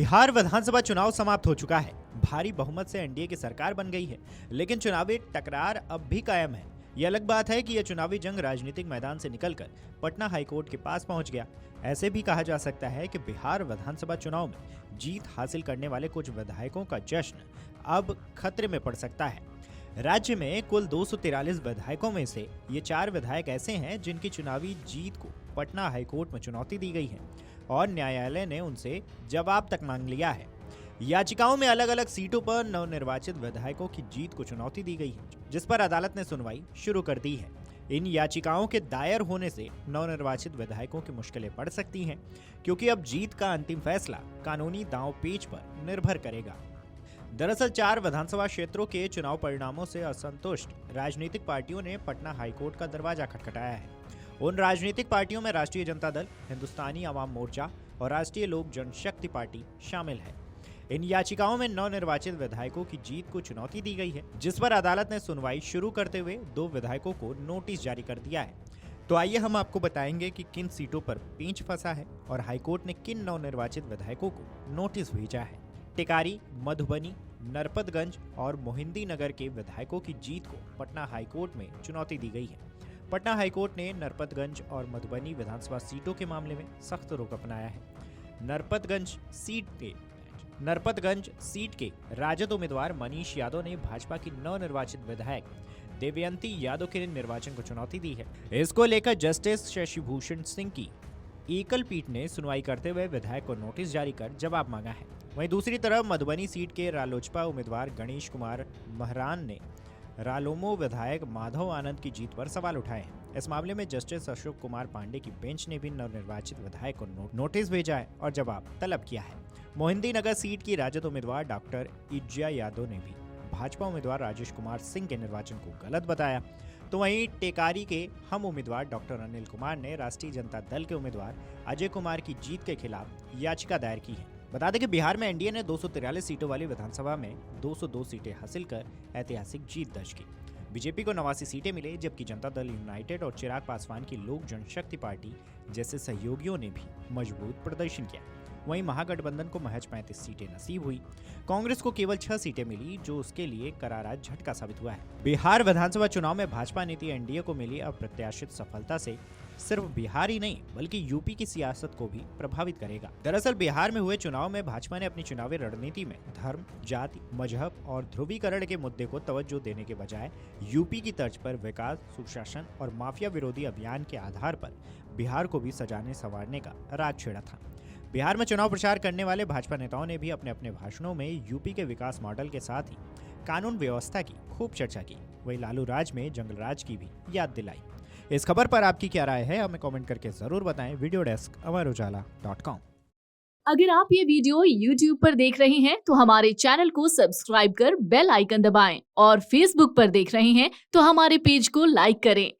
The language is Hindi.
बिहार विधानसभा चुनाव समाप्त हो चुका है। भारी बहुमत से एनडीए की सरकार बन गई है, लेकिन चुनावी टकरार अब भी कायम है। यह अलग बात है कि यह चुनावी जंग राजनीतिक मैदान से निकलकर पटना हाईकोर्ट के पास पहुंच गया। ऐसे भी कहा जा सकता है कि बिहार विधानसभा चुनाव में जीत हासिल करने वाले कुछ विधायकों का जश्न अब खतरे में पड़ सकता है। राज्य में कुल 243 विधायकों में से ये 4 विधायक ऐसे हैं जिनकी चुनावी जीत को पटना हाईकोर्ट में चुनौती दी गई है और न्यायालय ने उनसे जवाब तक मांग लिया है। याचिकाओं में अलग अलग सीटों पर नवनिर्वाचित विधायकों की जीत को चुनौती दी गई है, जिस पर अदालत ने सुनवाई शुरू कर दी है। इन याचिकाओं के दायर होने से नवनिर्वाचित विधायकों की मुश्किलें बढ़ सकती हैं, क्योंकि अब जीत का अंतिम फैसला कानूनी दांवपेच पर निर्भर करेगा। दरअसल 4 विधानसभा क्षेत्रों के चुनाव परिणामों से असंतुष्ट राजनीतिक पार्टियों ने पटना हाईकोर्ट का दरवाजा खटखटाया है। उन राजनीतिक पार्टियों में राष्ट्रीय जनता दल, हिंदुस्तानी अवाम मोर्चा और राष्ट्रीय लोक जनशक्ति पार्टी शामिल है। इन याचिकाओं में नवनिर्वाचित विधायकों की जीत को चुनौती दी गई है, जिस पर अदालत ने सुनवाई शुरू करते हुए 2 विधायकों को नोटिस जारी कर दिया है। तो आइए हम आपको बताएंगे कि किन सीटों पर पेंच फंसा है और हाईकोर्ट ने किन नवनिर्वाचित विधायकों को नोटिस भेजा है। टिकारी, मधुबनी, नरपतगंज और मोहिंदीनगर के विधायकों की जीत को पटना हाईकोर्ट में चुनौती दी गई है। पटना हाईकोर्ट ने नरपतगंज और मधुबनी विधानसभा सीटों के मामले में सख्त रुख अपनाया है। नरपतगंज सीट के राजद उम्मीदवार मनीष यादव ने भाजपा की नवनिर्वाचित विधायक देवयंती यादव के निर्वाचन को चुनौती दी है। इसको लेकर जस्टिस शशिभूषण सिंह की एकल पीठ ने सुनवाई करते हुए विधायक को नोटिस जारी कर जवाब मांगा है। वहीं दूसरी तरफ मधुबनी सीट के रालोचपा उम्मीदवार गणेश कुमार महरान ने रालोमो विधायक माधव आनंद की जीत पर सवाल उठाए हैं। इस मामले में जस्टिस अशोक कुमार पांडे की बेंच ने भी नवनिर्वाचित विधायक को नोटिस भेजा है और जवाब तलब किया है। मोहिंदीनगर सीट की राजद उम्मीदवार डॉक्टर इज्जा यादव ने भी भाजपा उम्मीदवार राजेश कुमार सिंह के निर्वाचन को गलत बताया। तो वहीं टेकारी के हम उम्मीदवार डॉक्टर अनिल कुमार ने राष्ट्रीय जनता दल के उम्मीदवार अजय कुमार की जीत के खिलाफ याचिका दायर की है। बता दें कि बिहार में एनडीए ने 243 सीटों वाली विधानसभा में 202 सीटें हासिल कर ऐतिहासिक जीत दर्ज की। बीजेपी को 89 सीटें मिले, जबकि जनता दल यूनाइटेड और चिराग पासवान की लोक जनशक्ति पार्टी जैसे सहयोगियों ने भी मजबूत प्रदर्शन किया। वहीं महागठबंधन को महज 35 सीटें नसीब हुई। कांग्रेस को केवल 6 सीटें मिली, जो उसके लिए करारा झटका साबित हुआ है। बिहार विधानसभा चुनाव में भाजपा नीति एनडीए को मिली अप्रत्याशित सफलता से सिर्फ बिहार ही नहीं बल्कि यूपी की सियासत को भी प्रभावित करेगा। दरअसल बिहार में हुए चुनाव में भाजपा ने अपनी चुनावी रणनीति में धर्म, जाति, मजहब और ध्रुवीकरण के मुद्दे को तवज्जो देने के बजाय यूपी की तर्ज पर विकास, सुशासन और माफिया विरोधी अभियान के आधार पर बिहार को भी सजाने संवारने का राज छेड़ा था। बिहार में चुनाव प्रचार करने वाले भाजपा नेताओं ने भी अपने अपने भाषणों में यूपी के विकास मॉडल के साथ ही कानून व्यवस्था की खूब चर्चा की। वहीं लालू राज में जंगल राज की भी याद दिलाई। इस खबर पर आपकी क्या राय है, हमें कमेंट करके जरूर बताएं। वीडियो डेस्क अमरुजाला.com। अगर आप ये वीडियो YouTube पर देख रहे हैं तो हमारे चैनल को सब्सक्राइब कर बेल आइकन दबाएं और Facebook पर देख रहे हैं तो हमारे पेज को लाइक करें।